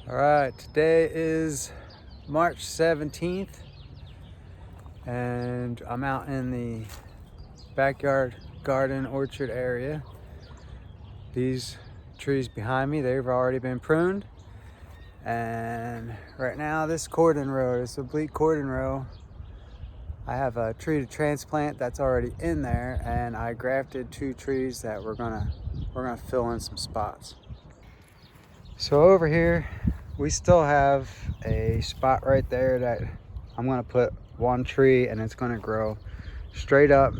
All right, today is March 17th and I'm out in the backyard garden orchard area. These trees behind me, they've already been pruned. And right now this cordon row, this oblique cordon row, I have a tree to transplant that's already in there, and I grafted 2 trees that we're gonna fill in some spots. So over here, we still have a spot right there that I'm gonna put 1 tree and it's gonna grow straight up.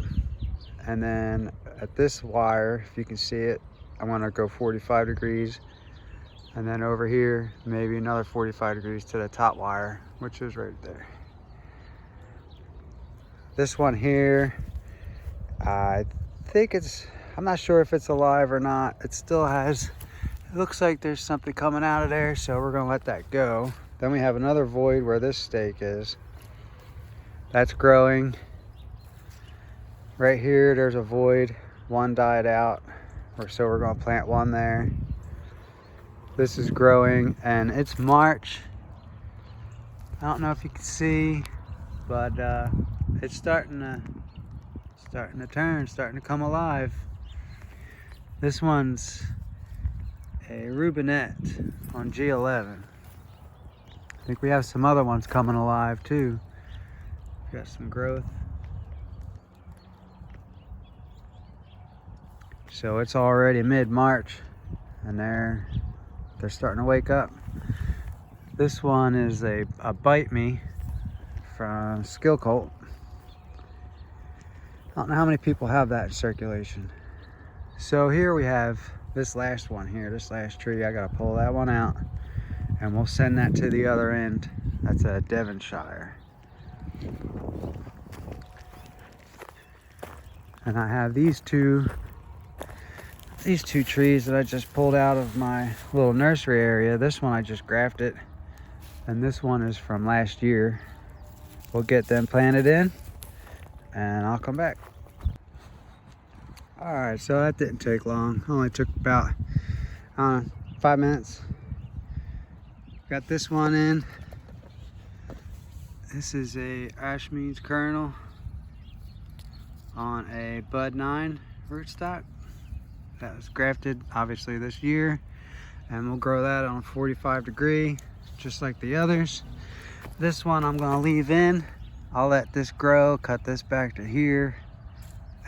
And then at this wire, if you can see it, I wanna go 45 degrees. And then over here, maybe another 45 degrees to the top wire, which is right there. This one here, I think I'm not sure if it's alive or not. It still has, it looks like there's something coming out of there, so we're gonna let that go. Then we have another void where this stake is. That's growing. Right here, there's a void. 1 died out, so we're gonna plant 1 there. This is growing, and it's March. I don't know if you can see, but it's starting to turn, starting to come alive. This one's a Rubinette on G11. I think we have some other ones coming alive too. We've got some growth. So it's already mid-March and they're starting to wake up. This one is a Bite Me from Skill Cult. I don't know how many people have that in circulation. So here we have this last one here, this last tree. I gotta pull that one out and we'll send that to the other end. That's a Devonshire. And I have these two trees that I just pulled out of my little nursery area. This one I just grafted, and this one is from last year. We'll get them planted in and I'll come back. All right, so that didn't take long. Only took about 5 minutes. Got this one in. This is a Ashmead's kernel on a Bud 9 rootstock that was grafted obviously this year, and we'll grow that on 45 degree just like the others. This one I'm gonna leave in. I'll let this grow, cut this back to here,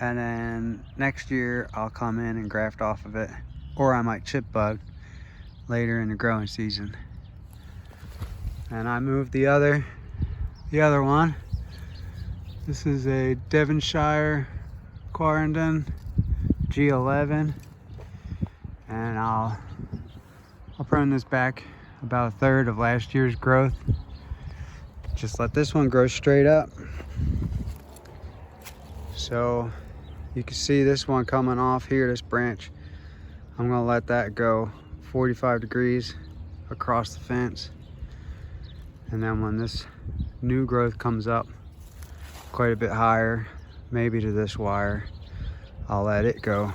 and then next year I'll come in and graft off of it, or I might chip bug later in the growing season. And I moved the other one. This is a Devonshire Quarrendon G11, and I'll prune this back about 1/3 of last year's growth. Just let this one grow straight up. So you can see this one coming off here, this branch. I'm gonna let that go 45 degrees across the fence. And then when this new growth comes up quite a bit higher, maybe to this wire, I'll let it go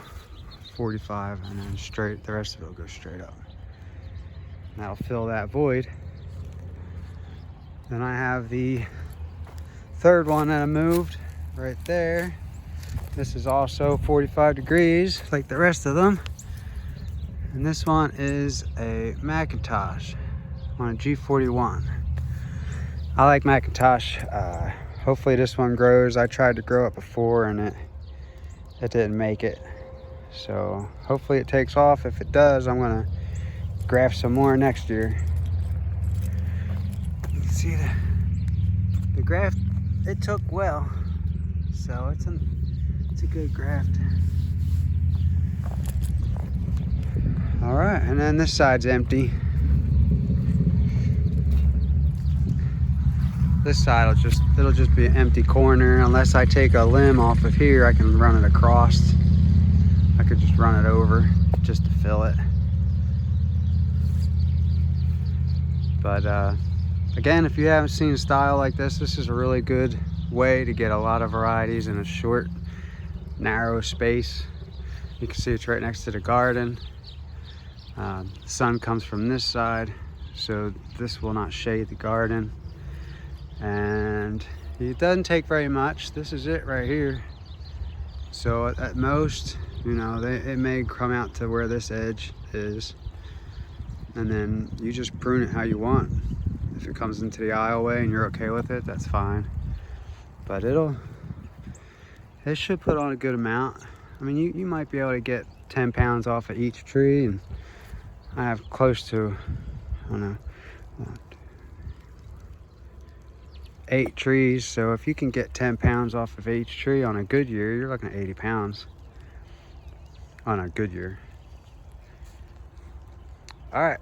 45 and then straight, the rest of it will go straight up. And that'll fill that void. Then I have the 3rd one that I moved right there. This is also 45 degrees like the rest of them. And this one is a Macintosh on a G41. I like Macintosh. Hopefully this one grows. I tried to grow it before and it didn't make it. So hopefully it takes off. If it does, I'm gonna graft some more next year. You can see the graft, it took well. So it's a good graft. All right, and then this side's empty. This side it'll just be an empty corner. Unless I take a limb off of here, I can run it across. I could just run it over just to fill it. But again, if you haven't seen a style like this is a really good way to get a lot of varieties in a short, narrow space. You can see it's right next to the garden. The sun comes from this side, so this will not shade the garden. And it doesn't take very much. This is it right here. So at most, you know, it may come out to where this edge is, and then you just prune it how you want. If it comes into the aisleway and you're okay with it, that's fine. But it should put on a good amount. I mean, you might be able to get 10 pounds off of each tree, and I have close to, I don't know, 8 trees. So if you can get 10 pounds off of each tree on a good year, you're looking at 80 pounds on a good year. All right.